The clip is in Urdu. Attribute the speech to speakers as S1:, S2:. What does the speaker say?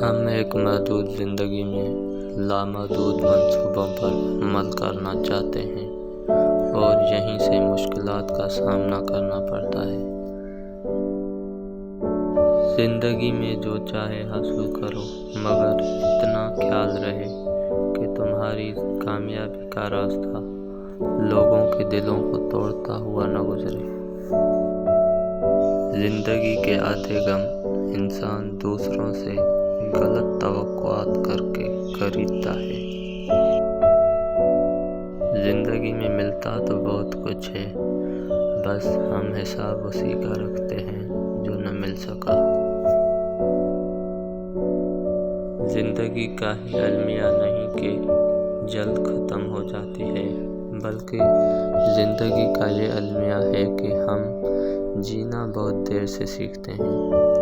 S1: ہم ایک محدود زندگی میں لامحدود منصوبوں پر عمل کرنا چاہتے ہیں اور یہیں سے مشکلات کا سامنا کرنا پڑتا ہے۔ زندگی میں جو چاہے حاصل کرو، مگر اتنا خیال رہے کہ تمہاری کامیابی کا راستہ لوگوں کے دلوں کو توڑتا ہوا نہ گزرے۔ زندگی کے آدھے غم انسان دوسروں سے غلط توقعات کر کے خریدتا ہے۔ زندگی میں ملتا تو بہت کچھ ہے، بس ہم حساب اسی کا رکھتے ہیں جو نہ مل سکا۔ زندگی کا ہی المیہ نہیں کہ جلد ختم ہو جاتی ہے، بلکہ زندگی کا یہ المیہ ہے کہ ہم جینا بہت دیر سے سیکھتے ہیں۔